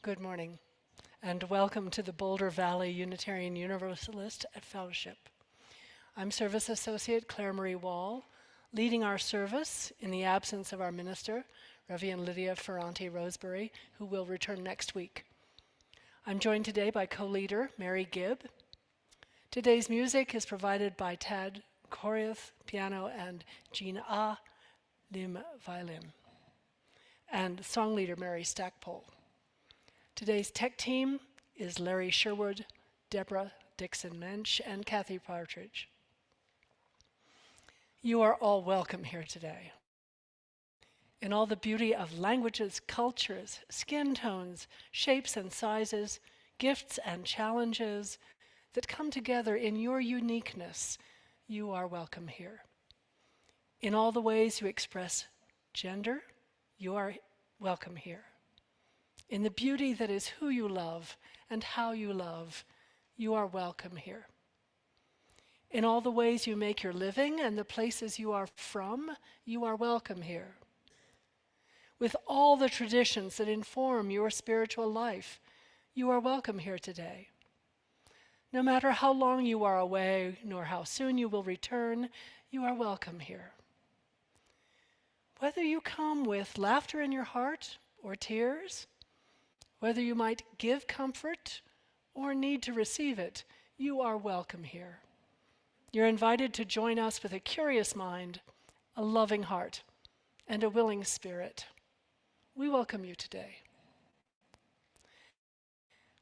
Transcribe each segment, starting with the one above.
Good morning, and welcome to the Boulder Valley Unitarian Universalist Fellowship. I'm Service Associate Claire Marie Wall, leading our service in the absence of our minister, Reverend Lydia Ferranti Roseberry, who will return next week. I'm joined today by co-leader Mary Gibb. Today's music is provided by Tad Koryath, piano, and Jean Lim, violin, and song leader Mary Stackpole. Today's tech team is Larry Sherwood, Deborah Dixon-Mensch, and Kathy Partridge. You are all welcome here today. In all the beauty of languages, cultures, skin tones, shapes and sizes, gifts and challenges that come together in your uniqueness, you are welcome here. In all the ways you express gender, you are welcome here. In the beauty that is who you love and how you love, you are welcome here. In all the ways you make your living and the places you are from, you are welcome here. With all the traditions that inform your spiritual life, you are welcome here today. No matter how long you are away, nor how soon you will return, you are welcome here. Whether you come with laughter in your heart or tears, whether you might give comfort or need to receive it, you are welcome here. You're invited to join us with a curious mind, a loving heart, and a willing spirit. We welcome you today.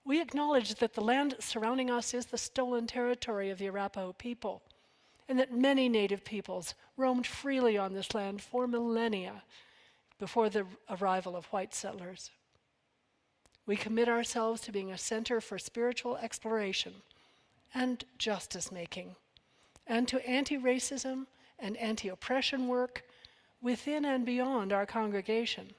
We acknowledge that the land surrounding us is the stolen territory of the Arapaho people, and that many native peoples roamed freely on this land for millennia before the arrival of white settlers. We commit ourselves to being a center for spiritual exploration and justice-making, and to anti-racism and anti-oppression work within and beyond our congregation.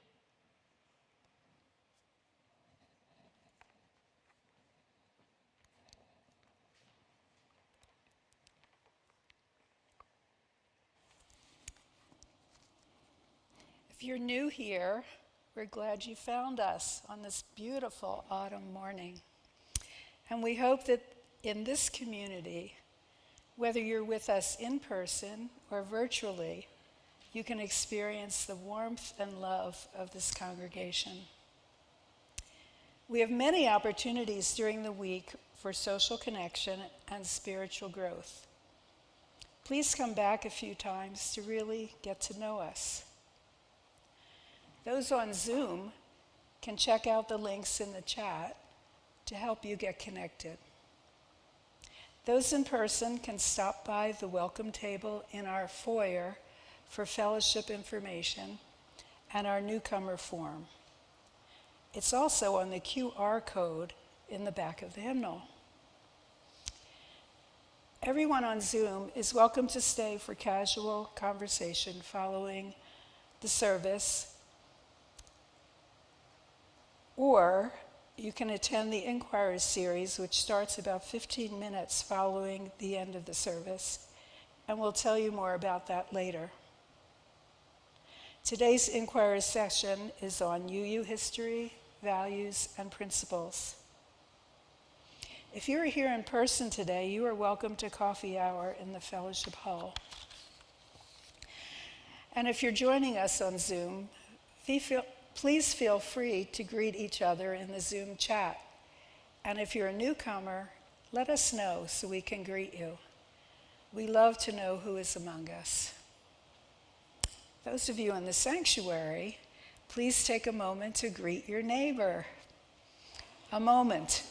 If you're new here, we're glad you found us on this beautiful autumn morning. And we hope that in this community, whether you're with us in person or virtually, you can experience the warmth and love of this congregation. We have many opportunities during the week for social connection and spiritual growth. Please come back a few times to really get to know us. Those on Zoom can check out the links in the chat to help you get connected. Those in person can stop by the welcome table in our foyer for fellowship information and our newcomer form. It's also on the QR code in the back of the hymnal. Everyone on Zoom is welcome to stay for casual conversation following the service, or you can attend the Inquiry series, which starts about 15 minutes following the end of the service, and we'll tell you more about that later. Today's Inquiry session is on UU history, values, and principles. If you're here in person today, you are welcome to coffee hour in the fellowship hall. And if you're joining us on Zoom, please feel free to greet each other in the Zoom chat. And if you're a newcomer, let us know so we can greet you. We love to know who is among us. Those of you in the sanctuary, please take a moment to greet your neighbor. A moment.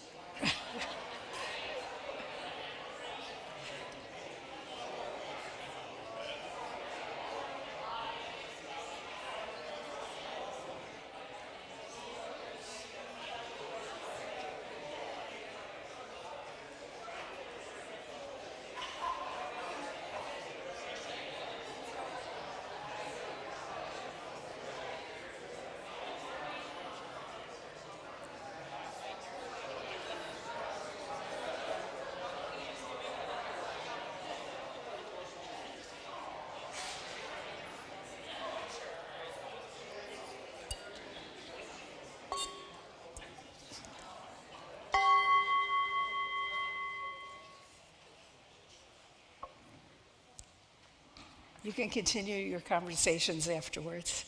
You can continue your conversations afterwards.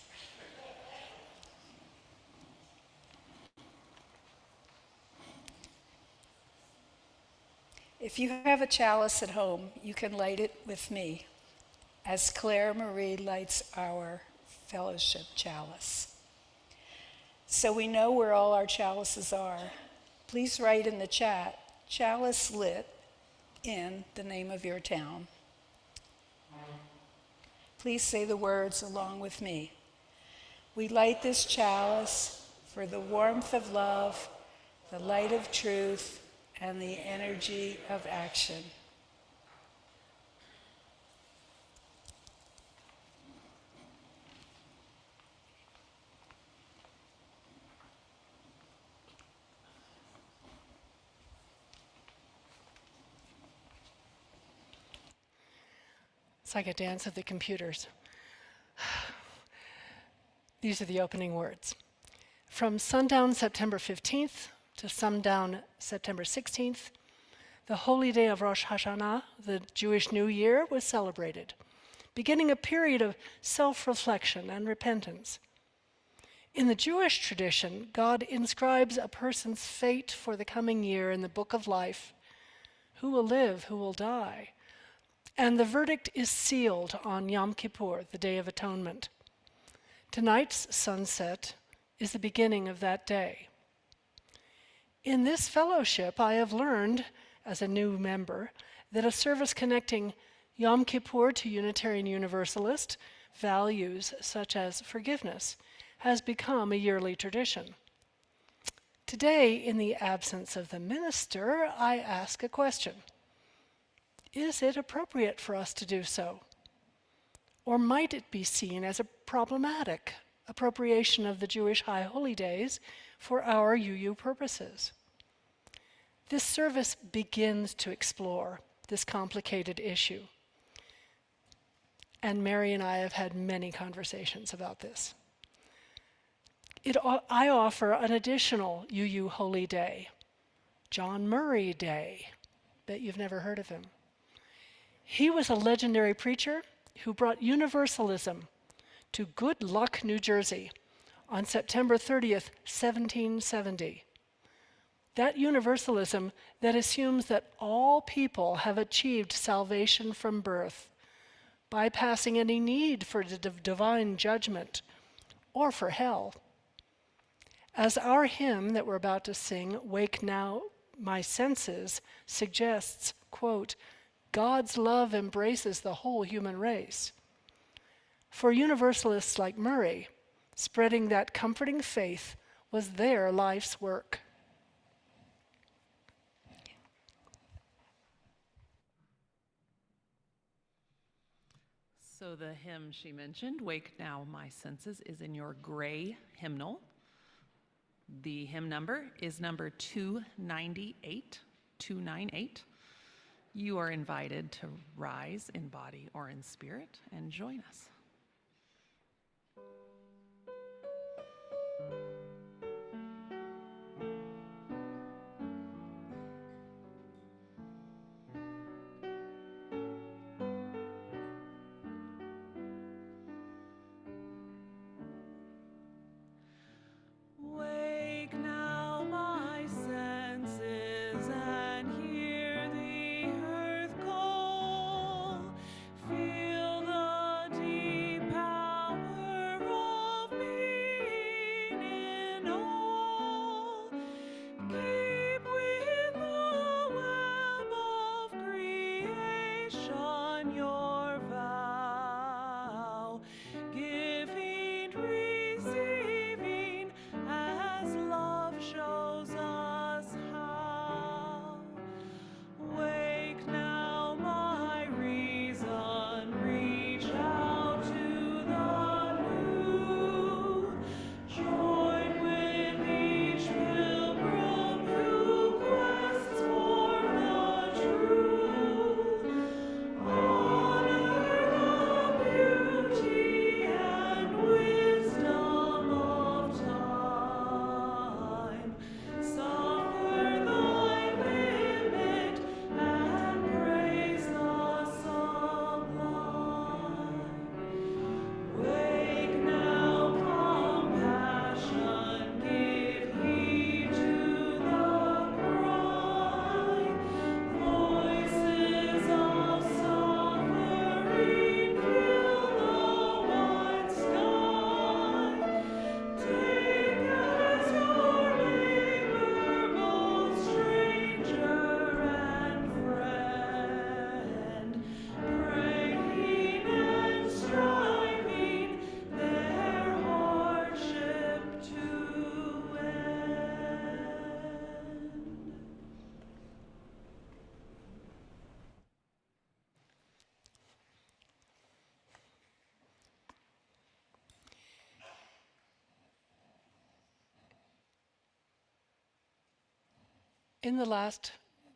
If you have a chalice at home, you can light it with me as Claire Marie lights our fellowship chalice. So we know where all our chalices are. Please write in the chat, chalice lit, in the name of your town. Please say the words along with me. We light this chalice for the warmth of love, the light of truth, and the energy of action. It's like a dance of the computers. These are the opening words. From sundown September 15th to sundown September 16th, the holy day of Rosh Hashanah, the Jewish New Year, was celebrated, beginning a period of self-reflection and repentance. In the Jewish tradition, God inscribes a person's fate for the coming year in the book of life. Who will live, who will die? And the verdict is sealed on Yom Kippur, the Day of Atonement. Tonight's sunset is the beginning of that day. In this fellowship, I have learned, as a new member, that a service connecting Yom Kippur to Unitarian Universalist values such as forgiveness has become a yearly tradition. Today, in the absence of the minister, I ask a question. Is it appropriate for us to do so? Or might it be seen as a problematic appropriation of the Jewish high holy days for our UU purposes? This service begins to explore this complicated issue. And Mary and I have had many conversations about this. I offer an additional UU holy day, John Murray Day. Bet you've never heard of him. He was a legendary preacher who brought universalism to Good Luck, New Jersey on September 30th, 1770. That universalism that assumes that all people have achieved salvation from birth, bypassing any need for divine judgment or for hell. As our hymn that we're about to sing, Wake Now My Senses, suggests, quote, God's love embraces the whole human race. For universalists like Murray, spreading that comforting faith was their life's work. So the hymn she mentioned, Wake Now My Senses, is in your gray hymnal. The hymn number is number 298, 298. You are invited to rise in body or in spirit and join us. Wake now my senses and hear the earth call. Feel the deep In the last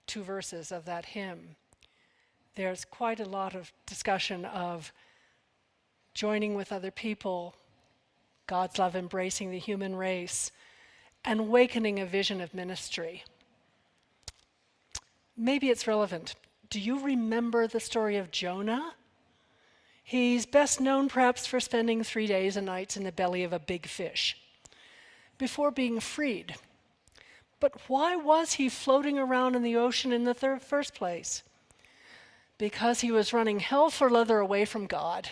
two verses of that hymn, there's quite a lot of discussion of joining with other people, God's love embracing the human race, and awakening a vision of ministry. Maybe it's relevant. Do you remember the story of Jonah? He's best known perhaps for spending 3 days and nights in the belly of a big fish before being freed. But why was he floating around in the ocean in the first place? Because he was running hell for leather away from God,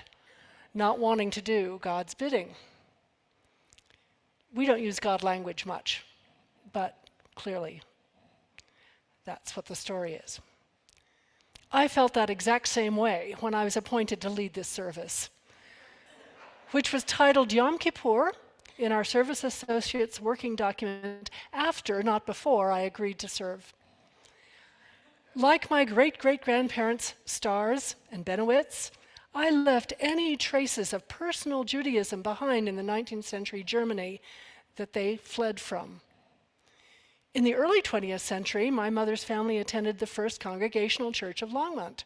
not wanting to do God's bidding. We don't use God language much, but clearly that's what the story is. I felt that exact same way when I was appointed to lead this service, which was titled Yom Kippur in our Service Associates working document after, not before, I agreed to serve. Like my great-great-grandparents, Stars and Benowitz, I left any traces of personal Judaism behind in the 19th century Germany that they fled from. In the early 20th century, my mother's family attended the First Congregational Church of Longmont,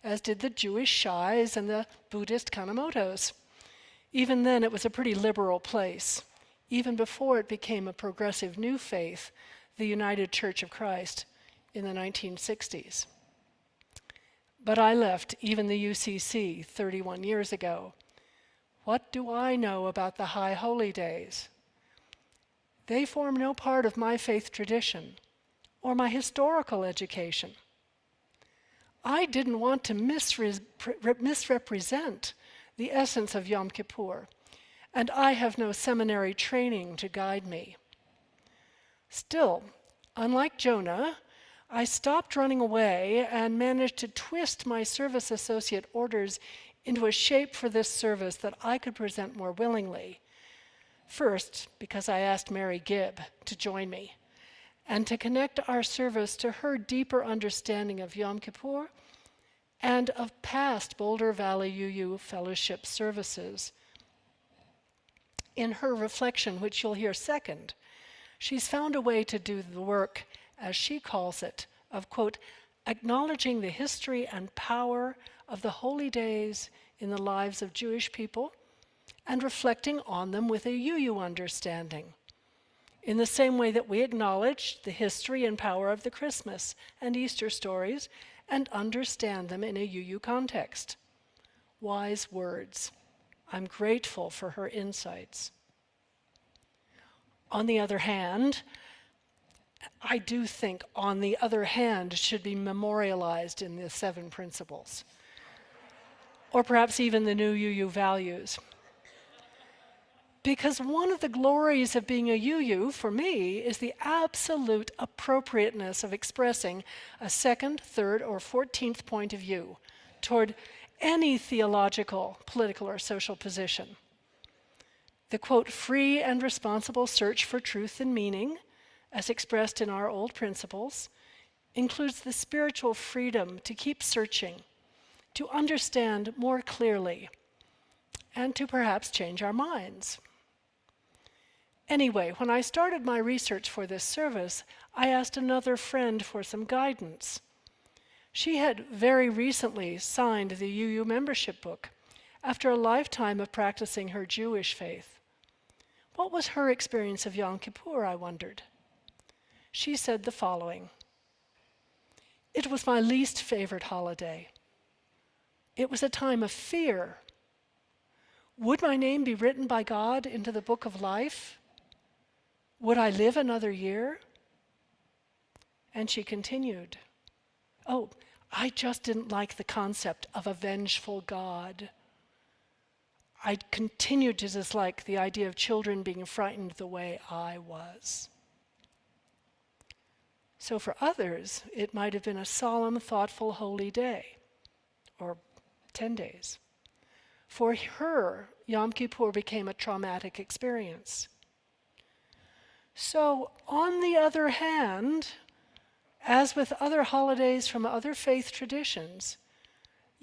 as did the Jewish Shais and the Buddhist Kanemotos. Even then, it was a pretty liberal place, even before it became a progressive new faith, the United Church of Christ, in the 1960s. But I left even the UCC 31 years ago. What do I know about the High Holy Days? They form no part of my faith tradition or my historical education. I didn't want to misrepresent the essence of Yom Kippur, and I have no seminary training to guide me. Still, unlike Jonah, I stopped running away and managed to twist my service associate orders into a shape for this service that I could present more willingly. First, because I asked Mary Gibb to join me and to connect our service to her deeper understanding of Yom Kippur and of past Boulder Valley UU Fellowship services. In her reflection, which you'll hear second, she's found a way to do the work, as she calls it, of, quote, acknowledging the history and power of the holy days in the lives of Jewish people and reflecting on them with a UU understanding, in the same way that we acknowledge the history and power of the Christmas and Easter stories and understand them in a UU context. Wise words. I'm grateful for her insights. On the other hand, I do think on the other hand should be memorialized in the 7 principles, or perhaps even the new UU values. Because one of the glories of being a UU, for me, is the absolute appropriateness of expressing a 2nd, 3rd, or 14th point of view toward any theological, political, or social position. The, quote, free and responsible search for truth and meaning, as expressed in our old principles, includes the spiritual freedom to keep searching, to understand more clearly, and to perhaps change our minds. Anyway, when I started my research for this service, I asked another friend for some guidance. She had very recently signed the UU membership book after a lifetime of practicing her Jewish faith. What was her experience of Yom Kippur, I wondered. She said the following: it was my least favorite holiday. It was a time of fear. Would my name be written by God into the book of life? Would I live another year? And she continued, oh, I just didn't like the concept of a vengeful God. I continued to dislike the idea of children being frightened the way I was. So for others, it might have been a solemn, thoughtful, holy day, or 10 days. For her, Yom Kippur became a traumatic experience. So, on the other hand, as with other holidays from other faith traditions,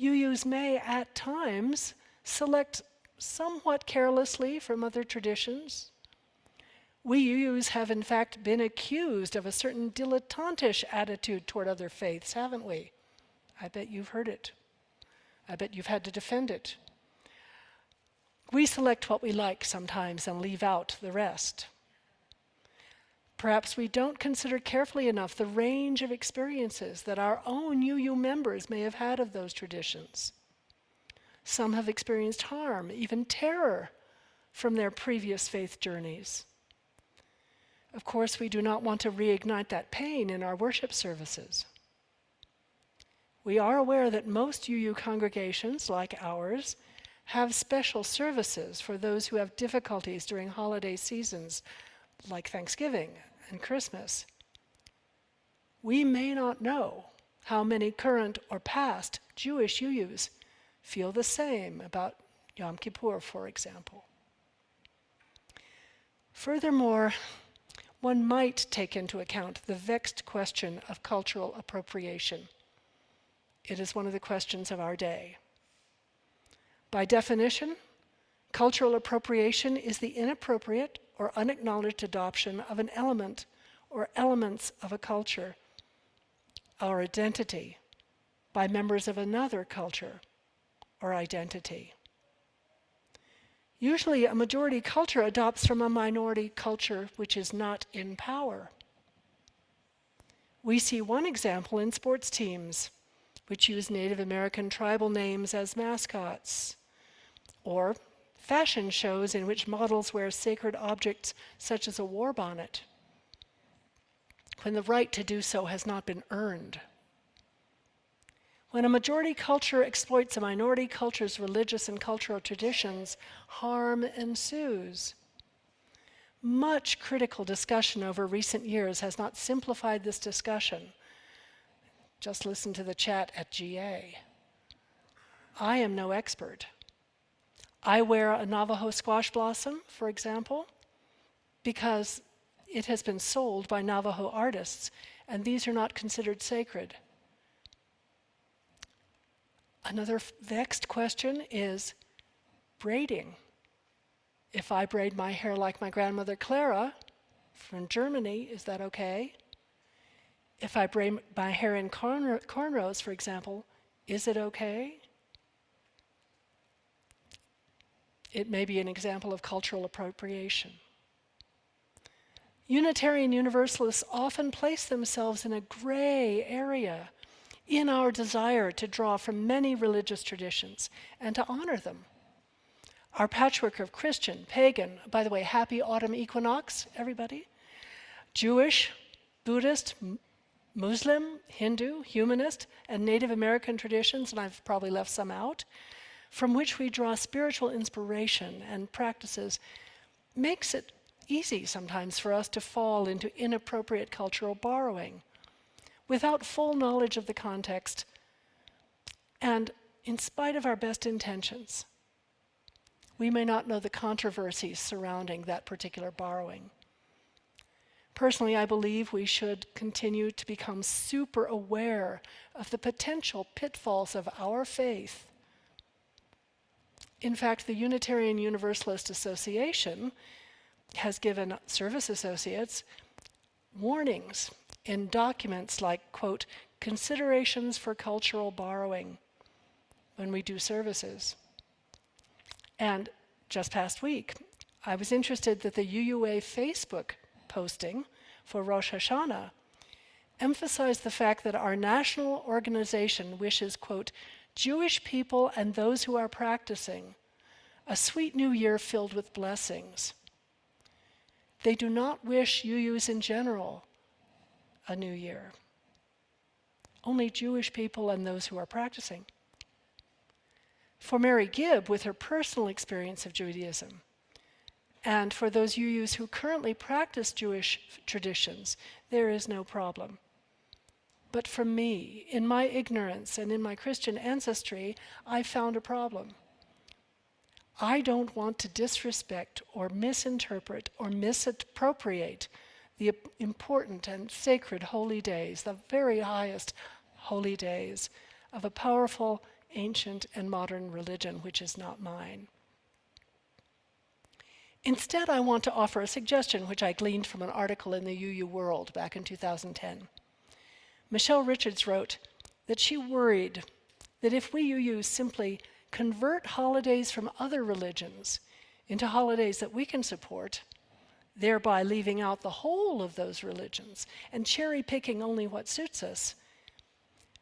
UUs may at times select somewhat carelessly from other traditions, We UUs have in fact been accused of a certain dilettantish attitude toward other faiths, haven't we? I bet you've heard it. I bet you've had to defend it. We select what we like sometimes and leave out the rest. Perhaps we don't consider carefully enough the range of experiences that our own UU members may have had of those traditions. Some have experienced harm, even terror, from their previous faith journeys. Of course, we do not want to reignite that pain in our worship services. We are aware that most UU congregations, like ours, have special services for those who have difficulties during holiday seasons, like Thanksgiving and Christmas. We may not know how many current or past Jewish UUs feel the same about Yom Kippur, for example. Furthermore, one might take into account the vexed question of cultural appropriation. It is one of the questions of our day. By definition, cultural appropriation is the inappropriate or unacknowledged adoption of an element or elements of a culture, our identity, by members of another culture or identity. Usually a majority culture adopts from a minority culture which is not in power. We see one example in sports teams, which use Native American tribal names as mascots, or fashion shows in which models wear sacred objects such as a war bonnet, when the right to do so has not been earned. When a majority culture exploits a minority culture's religious and cultural traditions, harm ensues. Much critical discussion over recent years has not simplified this discussion. Just listen to the chat at GA. I am no expert. I wear a Navajo squash blossom, for example, because it has been sold by Navajo artists, and these are not considered sacred. Another vexed question is braiding. If I braid my hair like my grandmother Clara from Germany, is that okay? If I braid my hair in cornrows, for example, is it okay? It may be an example of cultural appropriation. Unitarian Universalists often place themselves in a gray area in our desire to draw from many religious traditions and to honor them. Our patchwork of Christian, pagan, by the way, happy autumn equinox, everybody, Jewish, Buddhist, Muslim, Hindu, humanist, and Native American traditions, and I've probably left some out, from which we draw spiritual inspiration and practices, makes it easy sometimes for us to fall into inappropriate cultural borrowing without full knowledge of the context and in spite of our best intentions. We may not know the controversies surrounding that particular borrowing. Personally, I believe we should continue to become super aware of the potential pitfalls of our faith. In fact, the Unitarian Universalist Association has given service associates warnings in documents like, quote, considerations for cultural borrowing when we do services. And just past week, I was interested that the UUA Facebook posting for Rosh Hashanah emphasized the fact that our national organization wishes, quote, Jewish people and those who are practicing a sweet new year filled with blessings. They do not wish UUs in general a new year. Only Jewish people and those who are practicing. For Mary Gibb, with her personal experience of Judaism, and for those UUs who currently practice Jewish traditions, there is no problem. But for me, in my ignorance and in my Christian ancestry, I found a problem. I don't want to disrespect or misinterpret or misappropriate the important and sacred holy days, the very highest holy days of a powerful, ancient, and modern religion which is not mine. Instead, I want to offer a suggestion which I gleaned from an article in the UU World back in 2010. Michelle Richards wrote that she worried that if we UUs simply convert holidays from other religions into holidays that we can support, thereby leaving out the whole of those religions and cherry-picking only what suits us,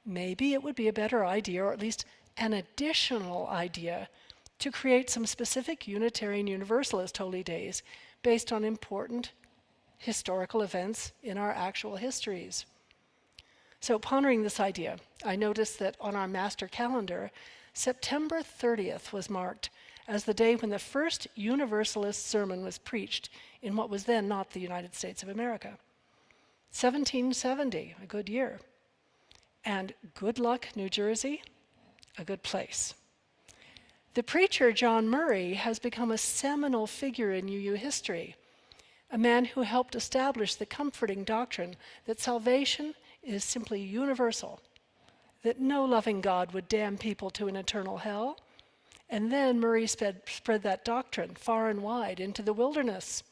maybe it would be a better idea, or at least an additional idea, to create some specific Unitarian Universalist holy days based on important historical events in our actual histories. So pondering this idea, I noticed that on our master calendar, September 30th was marked as the day when the first Universalist sermon was preached in what was then not the United States of America. 1770, a good year. And Good Luck, New Jersey, a good place. The preacher, John Murray, has become a seminal figure in UU history, a man who helped establish the comforting doctrine that salvation is simply universal, that no loving God would damn people to an eternal hell. And then Murray spread that doctrine far and wide into the wilderness,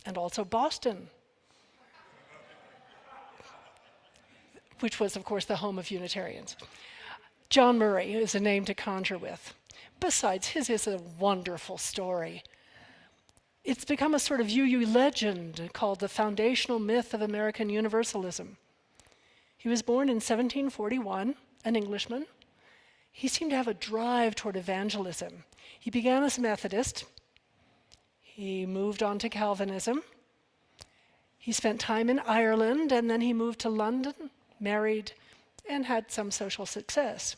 and also Boston, which was, of course, the home of Unitarians. John Murray is a name to conjure with. Besides, his is a wonderful story. It's become a sort of UU legend called the foundational myth of American Universalism. He was born in 1741, an Englishman. He seemed to have a drive toward evangelism. He began as a Methodist. He moved on to Calvinism. He spent time in Ireland, and then he moved to London, married, and had some social success.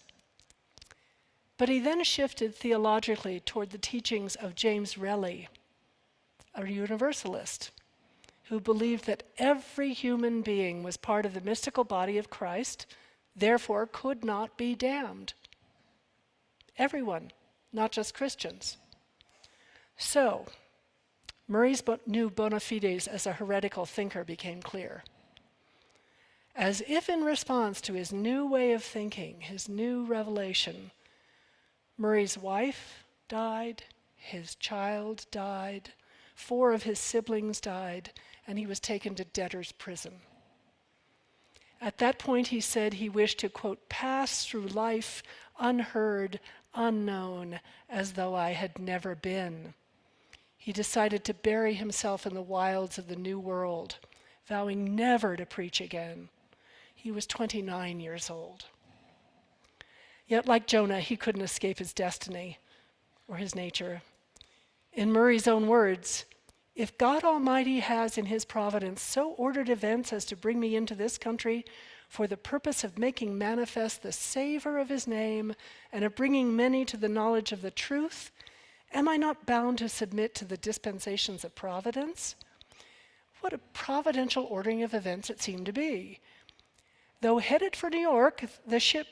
But he then shifted theologically toward the teachings of James Relly, a Universalist, who believed that every human being was part of the mystical body of Christ, therefore could not be damned. Everyone, not just Christians. So, Murray's new bona fides as a heretical thinker became clear. As if in response to his new way of thinking, his new revelation, Murray's wife died, his child died, 4 of his siblings died, and he was taken to debtor's prison. At that point, he said he wished to, quote, pass through life unheard, unknown, as though I had never been. He decided to bury himself in the wilds of the New World, vowing never to preach again. He was 29 years old. Yet, like Jonah, he couldn't escape his destiny or his nature. In Murray's own words, if God Almighty has in his providence so ordered events as to bring me into this country for the purpose of making manifest the savor of his name and of bringing many to the knowledge of the truth, am I not bound to submit to the dispensations of providence? What a providential ordering of events it seemed to be. Though headed for New York, the ship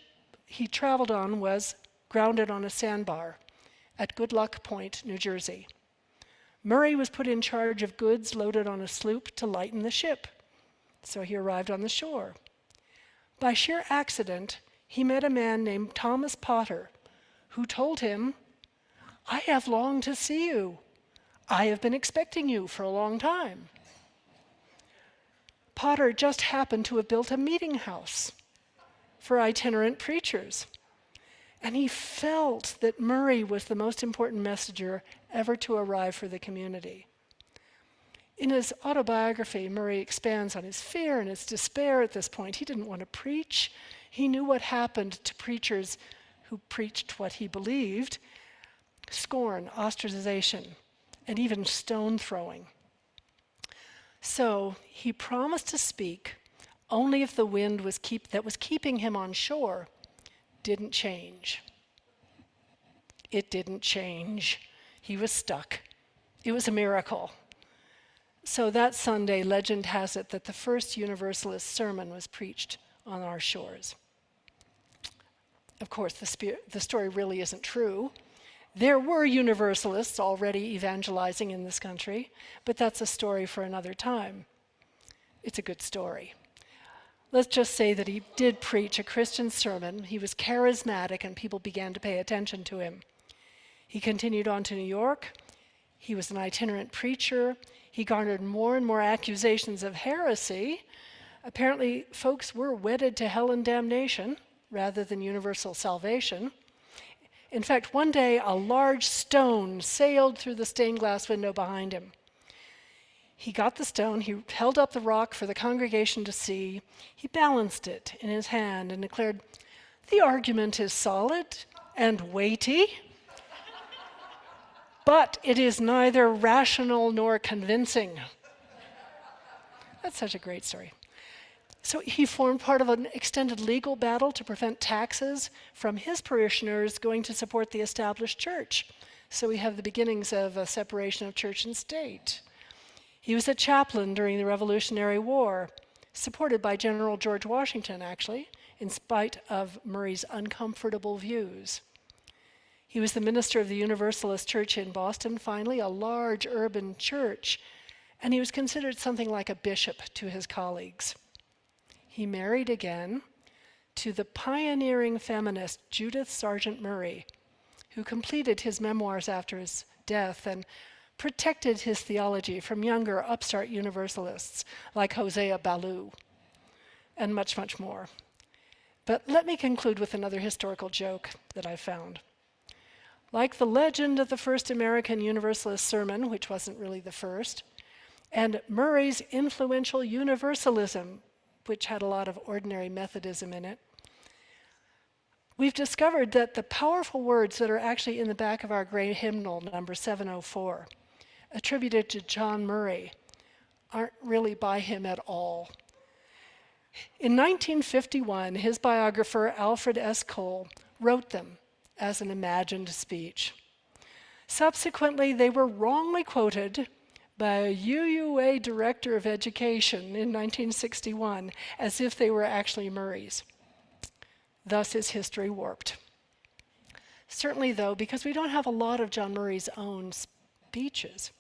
he traveled on was grounded on a sandbar at Good Luck Point, New Jersey. Murray was put in charge of goods loaded on a sloop to lighten the ship, so he arrived on the shore. By sheer accident, he met a man named Thomas Potter, who told him, I have longed to see you. I have been expecting you for a long time. Potter just happened to have built a meeting house for itinerant preachers. And he felt that Murray was the most important messenger ever to arrive for the community. In his autobiography, Murray expands on his fear and his despair at this point. He didn't want to preach. He knew what happened to preachers who preached what he believed: scorn, ostracization, and even stone throwing. So he promised to speak only if the wind that was keeping him on shore didn't change. It didn't change. He was stuck. It was a miracle. So that Sunday, legend has it that the first Universalist sermon was preached on our shores. Of course, the story really isn't true. There were Universalists already evangelizing in this country, but that's a story for another time. It's a good story. Let's just say that he did preach a Christian sermon. He was charismatic, and people began to pay attention to him. He continued on to New York. He was an itinerant preacher. He garnered more and more accusations of heresy. Apparently, folks were wedded to hell and damnation rather than universal salvation. In fact, one day, a large stone sailed through the stained glass window behind him. He got the stone, he held up the rock for the congregation to see. He balanced it in his hand and declared, "The argument is solid and weighty, but it is neither rational nor convincing." That's such a great story. So he formed part of an extended legal battle to prevent taxes from his parishioners going to support the established church. So we have the beginnings of a separation of church and state. He was a chaplain during the Revolutionary War, supported by General George Washington, actually, in spite of Murray's uncomfortable views. He was the minister of the Universalist Church in Boston, finally, a large urban church, and he was considered something like a bishop to his colleagues. He married again to the pioneering feminist Judith Sargent Murray, who completed his memoirs after his death and protected his theology from younger upstart Universalists like Hosea Ballou, and much, much more. But let me conclude with another historical joke that I found. Like the legend of the first American Universalist sermon, which wasn't really the first, and Murray's influential universalism, which had a lot of ordinary Methodism in it, we've discovered that the powerful words that are actually in the back of our gray hymnal, number 704, attributed to John Murray, aren't really by him at all. In 1951, his biographer, Alfred S. Cole, wrote them as an imagined speech. Subsequently, they were wrongly quoted by a UUA director of education in 1961 as if they were actually Murray's. Thus is history warped. Certainly, though, because we don't have a lot of John Murray's own speeches,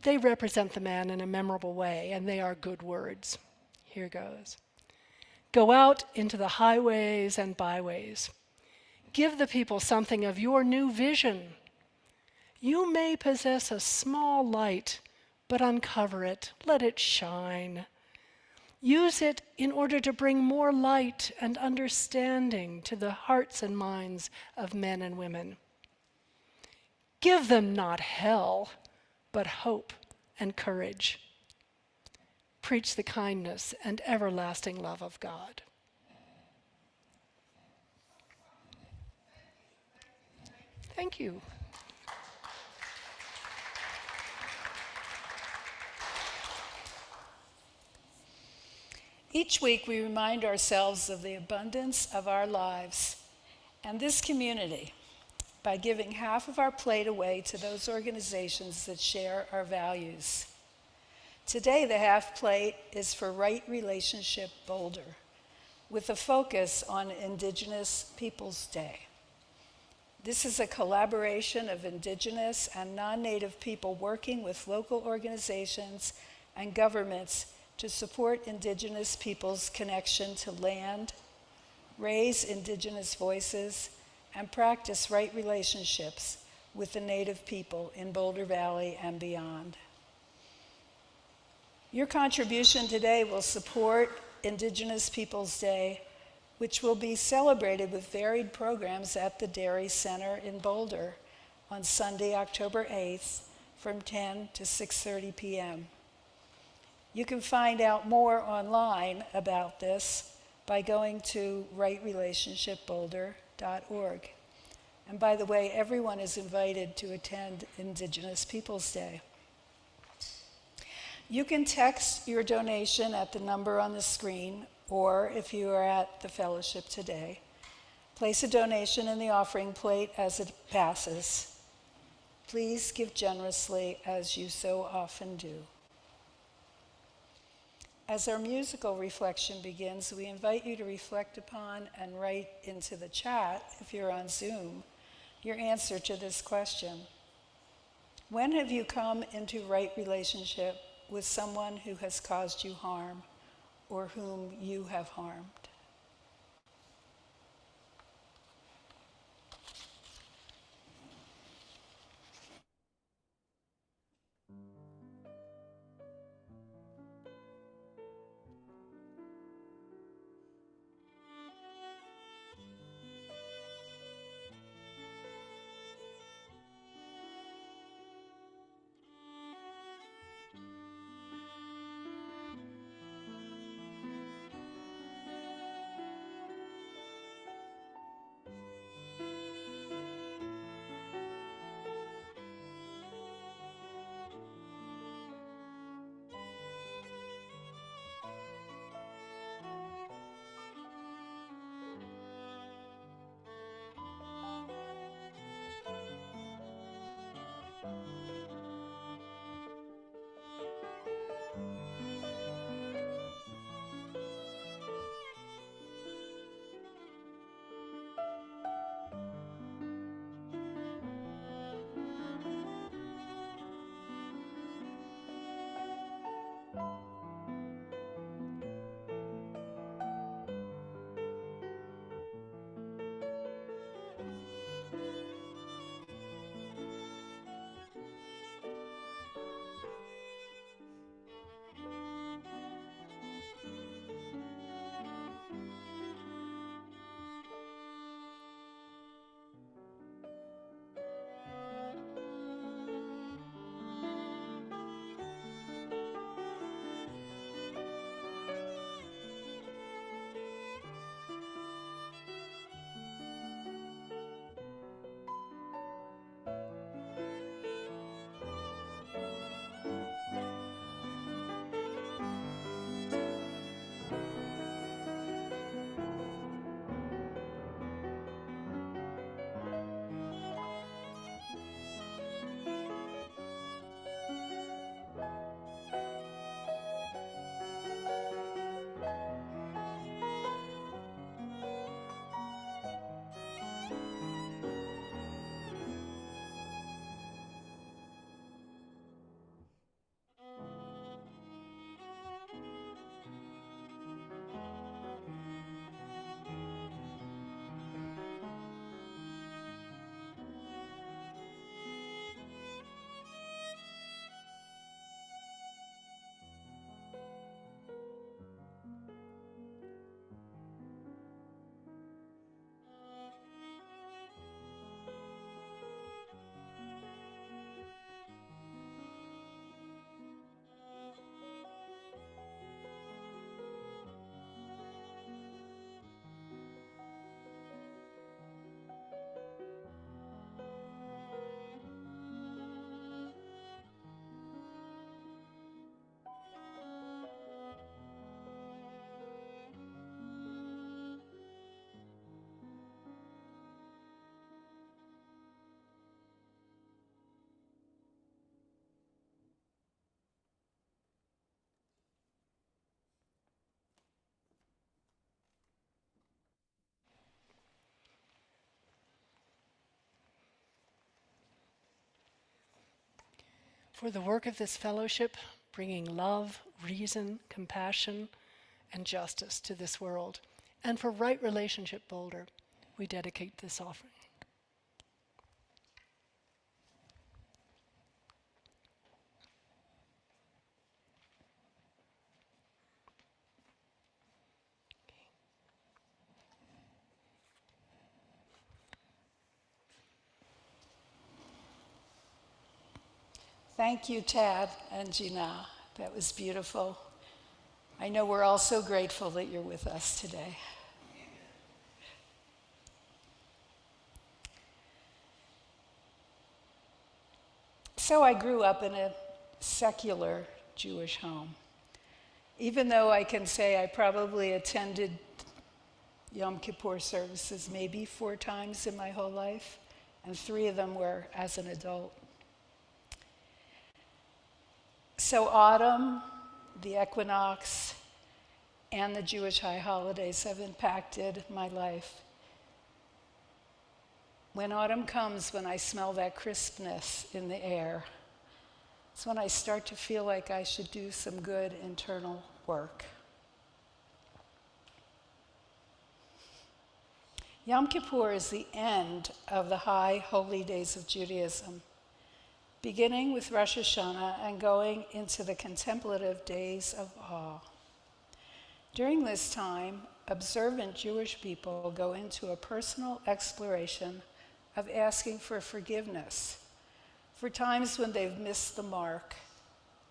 they represent the man in a memorable way, and they are good words. Here goes. Go out into the highways and byways. Give the people something of your new vision. You may possess a small light, but uncover it, let it shine. Use it in order to bring more light and understanding to the hearts and minds of men and women. Give them not hell, but hope and courage. Preach the kindness and everlasting love of God. Thank you. Each week we remind ourselves of the abundance of our lives and this community by giving half of our plate away to those organizations that share our values. Today the half plate is for Right Relationship Boulder, with a focus on Indigenous Peoples Day. This is a collaboration of Indigenous and non-Native people working with local organizations and governments to support Indigenous peoples' connection to land, raise Indigenous voices, and practice right relationships with the Native people in Boulder Valley and beyond. Your contribution today will support Indigenous Peoples Day, which will be celebrated with varied programs at the Dairy Center in Boulder on Sunday, October 8th from 10 to 6:30 p.m. You can find out more online about this by going to rightrelationshipboulder.org. And by the way, everyone is invited to attend Indigenous Peoples Day. You can text your donation at the number on the screen, or if you are at the fellowship today, place a donation in the offering plate as it passes. Please give generously as you so often do. As our musical reflection begins, we invite you to reflect upon and write into the chat, if you're on Zoom, your answer to this question. When have you come into right relationship with someone who has caused you harm or whom you have harmed? for the work of this fellowship, bringing love, reason, compassion, and justice to this world, and for Right Relationship Boulder, we dedicate this offering. Thank you, Tad and Gina. That was beautiful. I know we're all so grateful that you're with us today. So I grew up in a secular Jewish home. Even though I can say I probably attended Yom Kippur services maybe 4 times in my whole life, and 3 of them were as an adult. So autumn, the equinox, and the Jewish high holidays have impacted my life. When autumn comes, when I smell that crispness in the air, it's when I start to feel like I should do some good internal work. Yom Kippur is the end of the high holy days of Judaism, beginning with Rosh Hashanah and going into the contemplative days of awe. During this time, observant Jewish people go into a personal exploration of asking for forgiveness for times when they've missed the mark,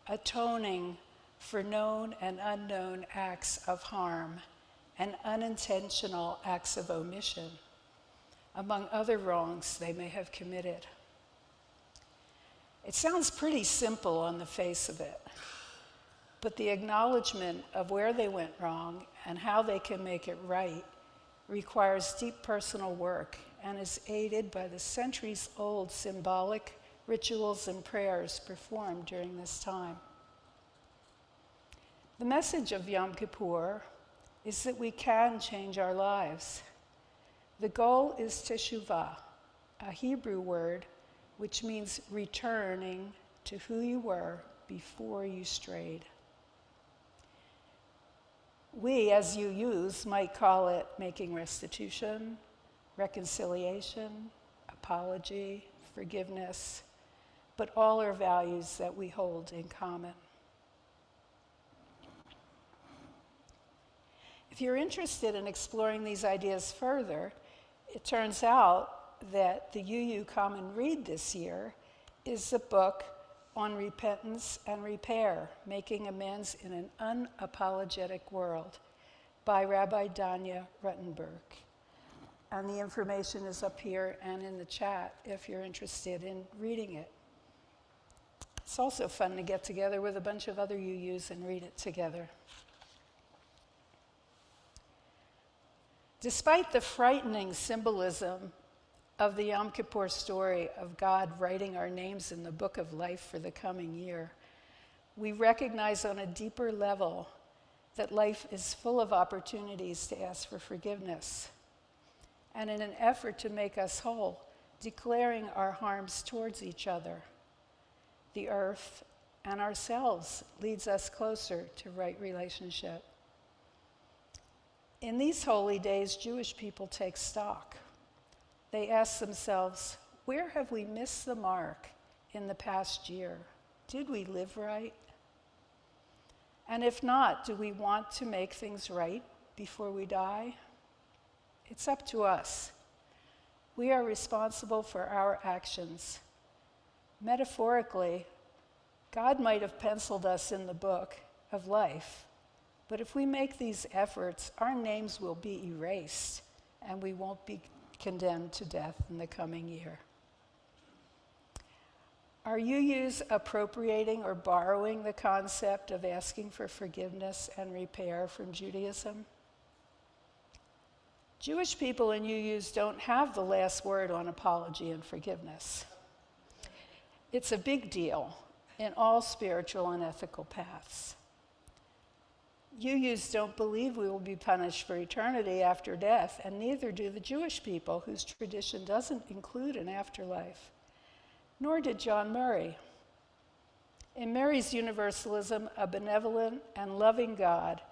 atoning for known and unknown acts of harm and unintentional acts of omission, among other wrongs they may have committed. It sounds pretty simple on the face of it, but the acknowledgement of where they went wrong and how they can make it right requires deep personal work and is aided by the centuries-old symbolic rituals and prayers performed during this time. The message of Yom Kippur is that we can change our lives. The goal is teshuvah, a Hebrew word which means returning to who you were before you strayed. We, as UUs, might call it making restitution, reconciliation, apology, forgiveness, but all are values that we hold in common. If you're interested in exploring these ideas further, it turns out that the UU Common Read this year is the book on repentance and repair, making amends in an unapologetic world by Rabbi Danya Ruttenberg. And the information is up here and in the chat if you're interested in reading it. It's also fun to get together with a bunch of other UUs and read it together. Despite the frightening symbolism of the Yom Kippur story of God writing our names in the book of life for the coming year, we recognize on a deeper level that life is full of opportunities to ask for forgiveness. And in an effort to make us whole, declaring our harms towards each other, the earth, and ourselves leads us closer to right relationship. In these holy days, Jewish people take stock. They ask themselves, where have we missed the mark in the past year? Did we live right? And if not, do we want to make things right before we die? It's up to us. We are responsible for our actions. Metaphorically, God might have penciled us in the book of life, but if we make these efforts, our names will be erased and we won't be condemned to death in the coming year. Are UUs appropriating or borrowing the concept of asking for forgiveness and repair from Judaism? Jewish people and UUs don't have the last word on apology and forgiveness. It's a big deal in all spiritual and ethical paths. UUs don't believe we will be punished for eternity after death, and neither do the Jewish people, whose tradition doesn't include an afterlife. Nor did John Murray. In Mary's universalism, a benevolent and loving God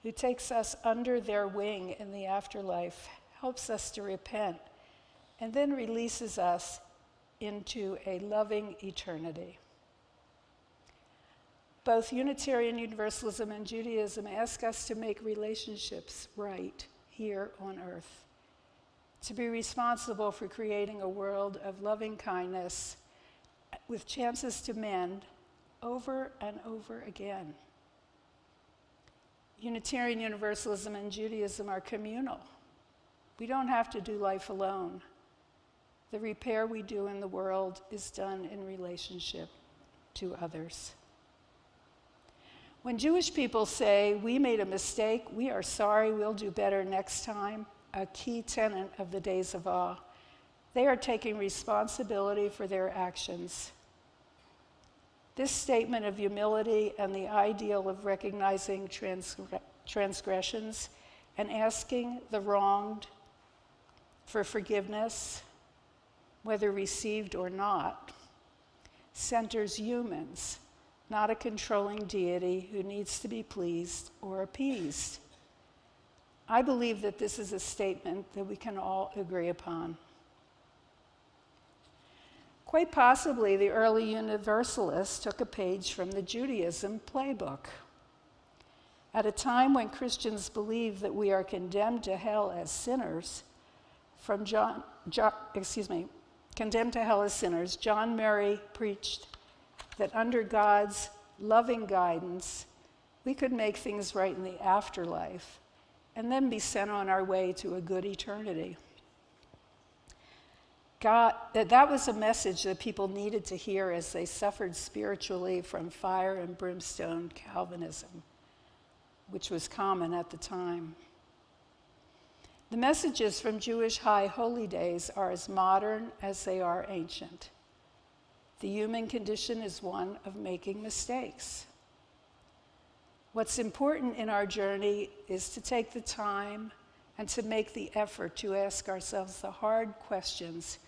who takes us under their wing in the afterlife helps us to repent and then releases us into a loving eternity. Both Unitarian Universalism and Judaism ask us to make relationships right here on earth, to be responsible for creating a world of loving kindness with chances to mend over and over again. Unitarian Universalism and Judaism are communal. We don't have to do life alone. The repair we do in the world is done in relationship to others. When Jewish people say, "We made a mistake, we are sorry, we'll do better next time," a key tenet of the Days of Awe, they are taking responsibility for their actions. This statement of humility and the ideal of recognizing transgressions and asking the wronged for forgiveness, whether received or not, centers humans, not a controlling deity who needs to be pleased or appeased. I believe that this is a statement that we can all agree upon. Quite possibly, the early Universalists took a page from the Judaism playbook. At a time when Christians believe that we are condemned to hell as sinners, condemned to hell as sinners, John Murray preached that under God's loving guidance, we could make things right in the afterlife and then be sent on our way to a good eternity. That was a message that people needed to hear as they suffered spiritually from fire and brimstone Calvinism, which was common at the time. The messages from Jewish high holy days are as modern as they are ancient. The human condition is one of making mistakes. What's important in our journey is to take the time and to make the effort to ask ourselves the hard questions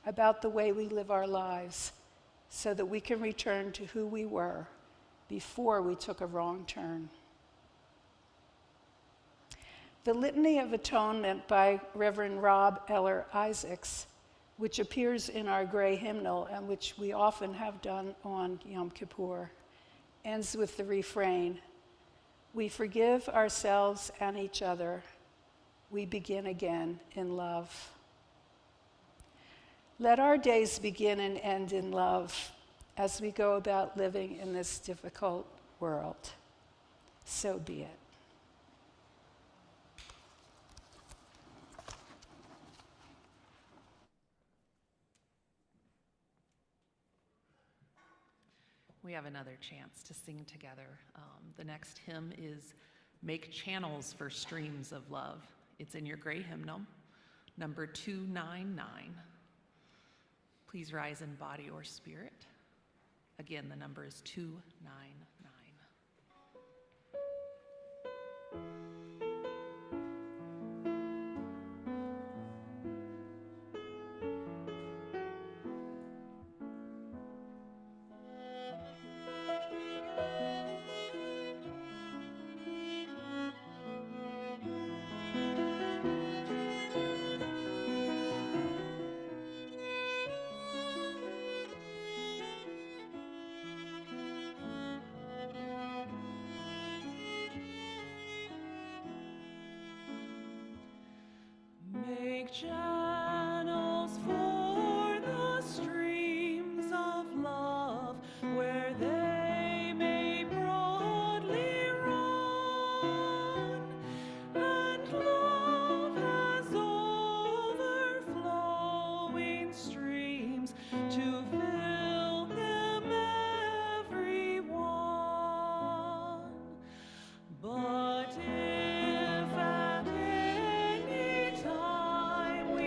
about the way we live our lives so that we can return to who we were before we took a wrong turn. The Litany of Atonement by Reverend Rob Eller Isaacs, which appears in our gray hymnal and which we often have done on Yom Kippur, ends with the refrain, "We forgive ourselves and each other. We begin again in love." Let our days begin and end in love as we go about living in this difficult world. So be it. We have another chance to sing together. The next hymn is Make Channels for Streams of Love. It's in your gray hymnal, number 299. Please rise in body or spirit. Again, the number is 299. Make channels for the streams of love where they may broadly run, and love has overflowing streams to fill them every one. But if at any time we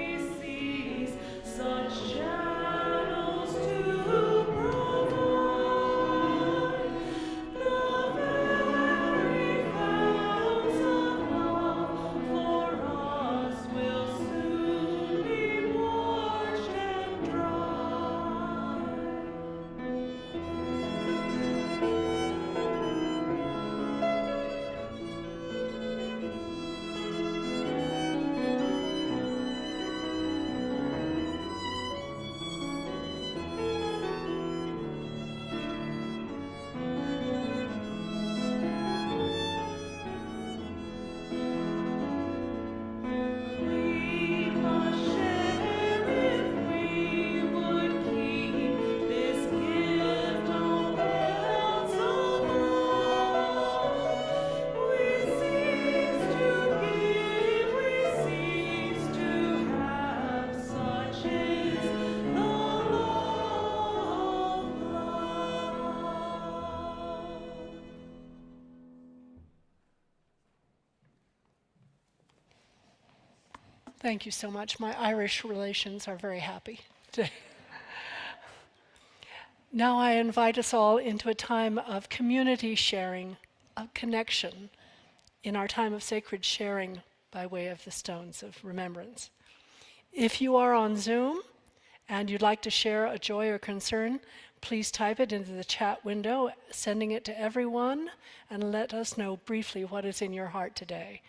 Thank you so much. My Irish relations are very happy today. Now I invite us all into a time of community sharing, of connection, in our time of sacred sharing by way of the stones of remembrance. If you are on Zoom and you'd like to share a joy or concern, please type it into the chat window, sending it to everyone, and let us know briefly what is in your heart today.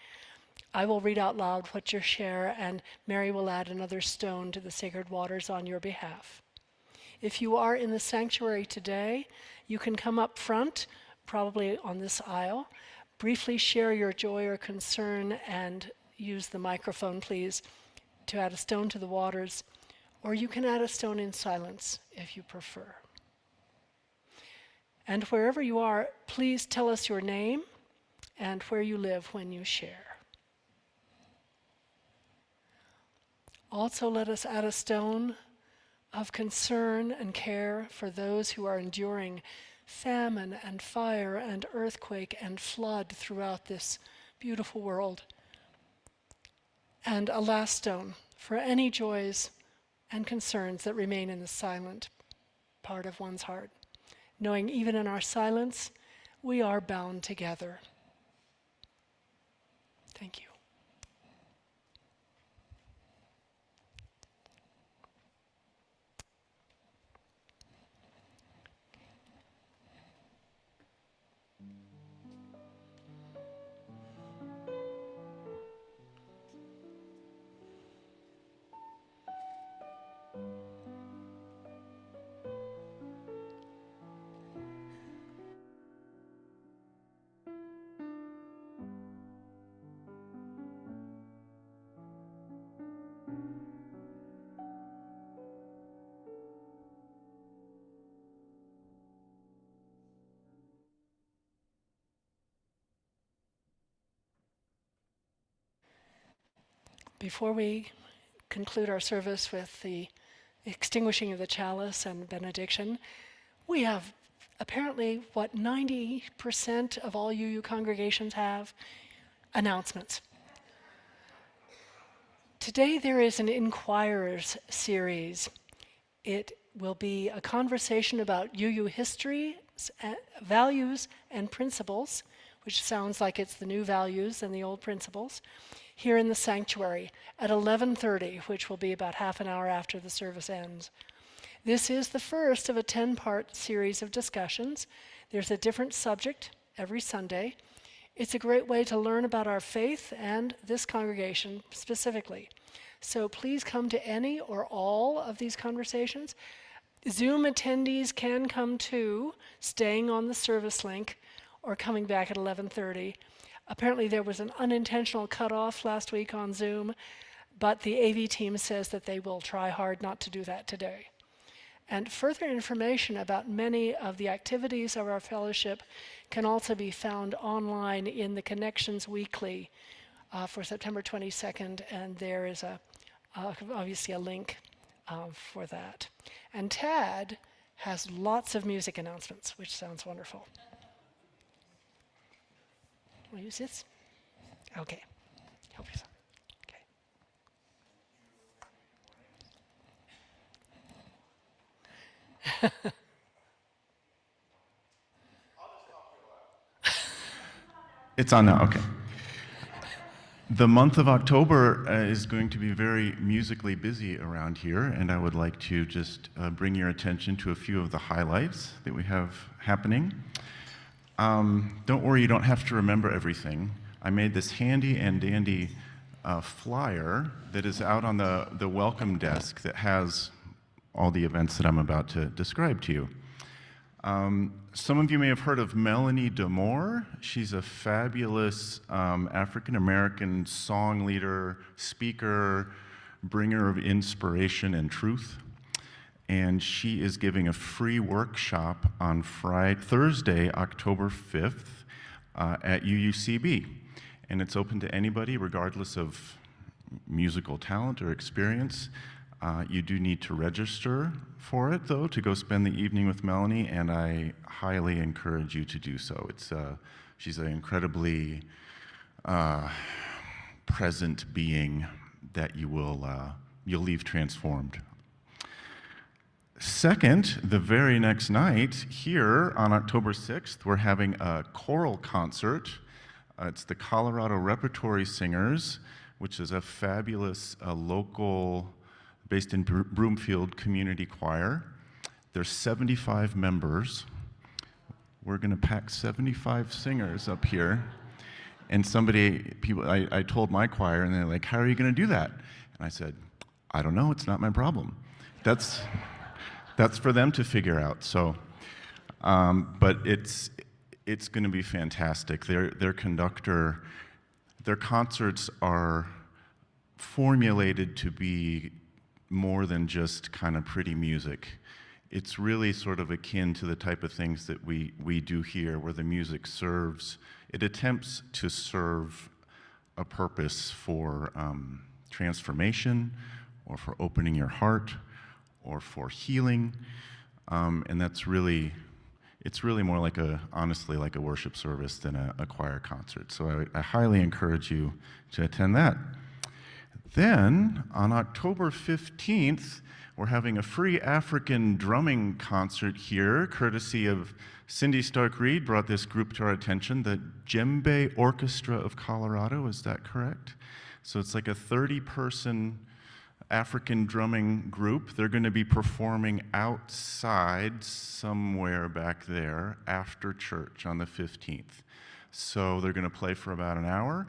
I will read out loud what you share, and Mary will add another stone to the sacred waters on your behalf. If you are in the sanctuary today, you can come up front, probably on this aisle, briefly share your joy or concern, and use the microphone, please, to add a stone to the waters, or you can add a stone in silence if you prefer. And wherever you are, please tell us your name and where you live when you share. Also, let us add a stone of concern and care for those who are enduring famine and fire and earthquake and flood throughout this beautiful world. And a last stone for any joys and concerns that remain in the silent part of one's heart, knowing even in our silence, we are bound together. Thank you. Before we conclude our service with the extinguishing of the chalice and benediction, we have apparently what 90% of all UU congregations have: announcements. Today there is an Inquirers series. It will be a conversation about UU history, values, and principles, which sounds like it's the new values and the old principles, here in the sanctuary at 11:30, which will be about half an hour after the service ends. This is the first of a 10-part series of discussions. There's a different subject every Sunday. It's a great way to learn about our faith and this congregation specifically. So please come to any or all of these conversations. Zoom attendees can come too, staying on the service link or coming back at 11:30. Apparently there was an unintentional cutoff last week on Zoom, but the AV team says that they will try hard not to do that today. And further information about many of the activities of our fellowship can also be found online in the Connections Weekly for September 22nd, and there is obviously a link for that. And Tad has lots of music announcements, which sounds wonderful. Will you use this? Okay. Help yourself. Okay. It's on now, okay. The month of October is going to be very musically busy around here, and I would like to just bring your attention to a few of the highlights that we have happening. Don't worry, you don't have to remember everything. I made this handy and dandy flyer that is out on the welcome desk that has all the events that I'm about to describe to you. Some of you may have heard of Melanie Damore. She's a fabulous African-American song leader, speaker, bringer of inspiration and truth. And she is giving a free workshop on Thursday, October 5th at UUCB. And it's open to anybody, regardless of musical talent or experience. You do need to register for it, though, to go spend the evening with Melanie, and I highly encourage you to do so. She's an incredibly present being that you'll leave transformed. Second, the very next night, here on October 6th, we're having a choral concert. It's the Colorado Repertory Singers, which is a fabulous local, based in Broomfield, community choir. There's 75 members. We're going to pack 75 singers up here. And I told my choir, and they're like, "How are you going to do that?" And I said, "I don't know. It's not my problem. That's for them to figure out." So, but it's going to be fantastic. Their concerts are formulated to be more than just kind of pretty music. It's really sort of akin to the type of things that we do here, where the music it attempts to serve a purpose for transformation, or for opening your heart, or for healing, and it's really more honestly like a worship service than a choir concert. So I highly encourage you to attend that. Then on October 15th, we're having a free African drumming concert here, courtesy of Cindy Stark-Reed brought this group to our attention, the Djembe Orchestra of Colorado, is that correct? So it's like a 30-person African drumming group. They're going to be performing outside somewhere back there after church on the 15th. So they're going to play for about an hour,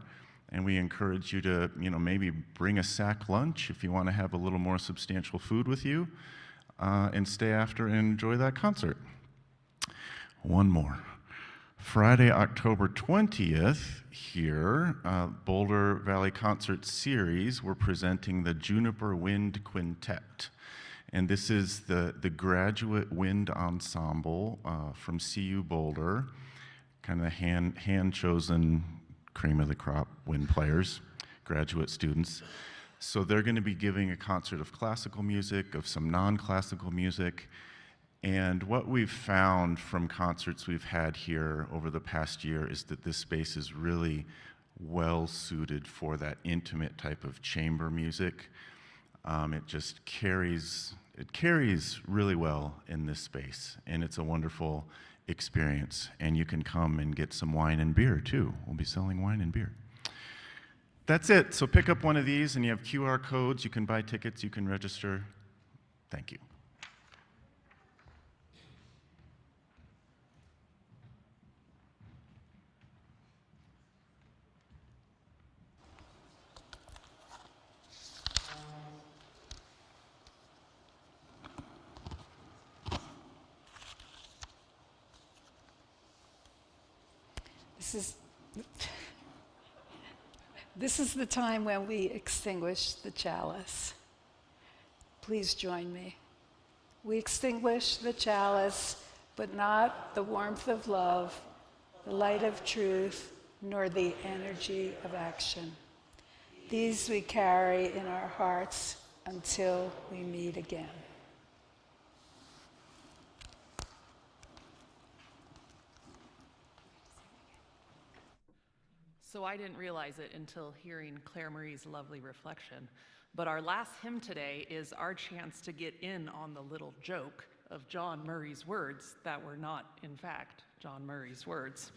and we encourage you to, maybe bring a sack lunch if you want to have a little more substantial food with you, and stay after and enjoy that concert. One more. Friday, October 20th, here, Boulder Valley Concert Series, we're presenting the Juniper Wind Quintet. And this is the graduate wind ensemble from CU Boulder, kind of hand-chosen cream of the crop wind players, graduate students. So they're going to be giving a concert of classical music, of some non-classical music. And what we've found from concerts we've had here over the past year is that this space is really well suited for that intimate type of chamber music. It just carries really well in this space, and it's a wonderful experience. And you can come and get some wine and beer too. We'll be selling wine and beer. That's it. So pick up one of these, and you have QR codes. You can buy tickets. You can register. Thank you. This is the time when we extinguish the chalice. Please join me. We extinguish the chalice, but not the warmth of love, the light of truth, nor the energy of action. These we carry in our hearts until we meet again. So I didn't realize it until hearing Claire Marie's lovely reflection, but our last hymn today is our chance to get in on the little joke of John Murray's words that were not, in fact, John Murray's words.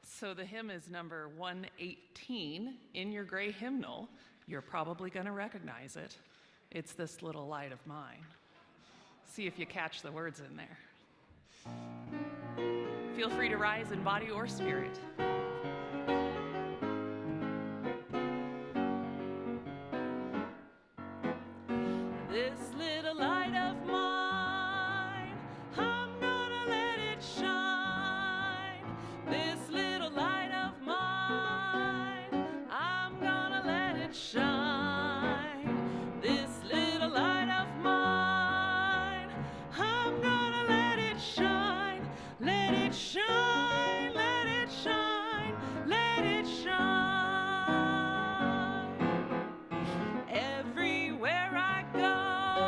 So the hymn is number 118 in your gray hymnal. You're probably going to recognize it. It's This Little Light of Mine. See if you catch the words in there. Feel free to rise in body or spirit. This little light of mine, I'm gonna let it shine. This little light of mine, I'm gonna let it shine. This little light of mine, I'm gonna let it shine. Let it shine, let it shine, let it shine. Everywhere I go,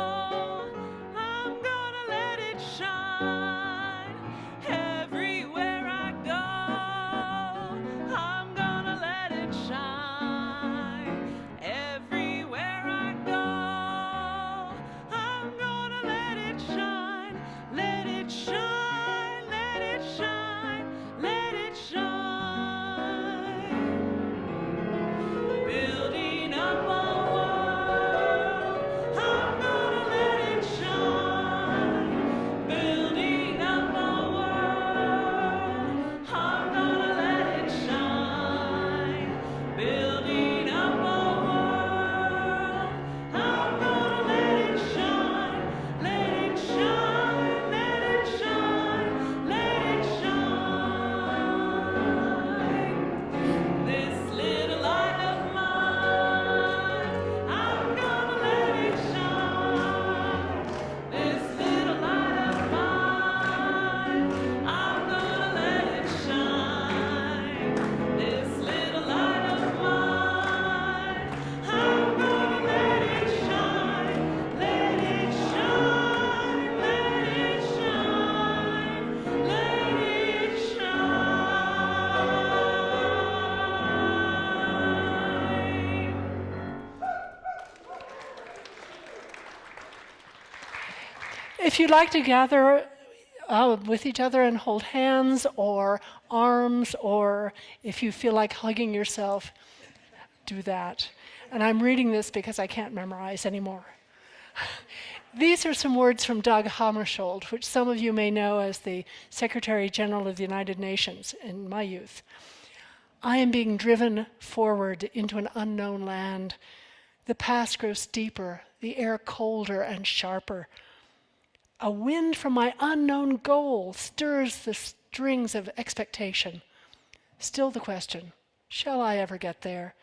If you'd like to gather with each other and hold hands or arms, or if you feel like hugging yourself, do that. And I'm reading this because I can't memorize anymore. These are some words from Dag Hammarskjöld, which some of you may know as the Secretary General of the United Nations in my youth. I am being driven forward into an unknown land. The past grows deeper, the air colder and sharper. A wind from my unknown goal stirs the strings of expectation. Still the question, shall I ever get there?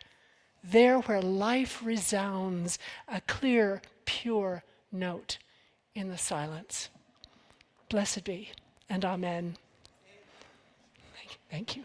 There where life resounds, a clear, pure note in the silence. Blessed be, and amen. Thank you.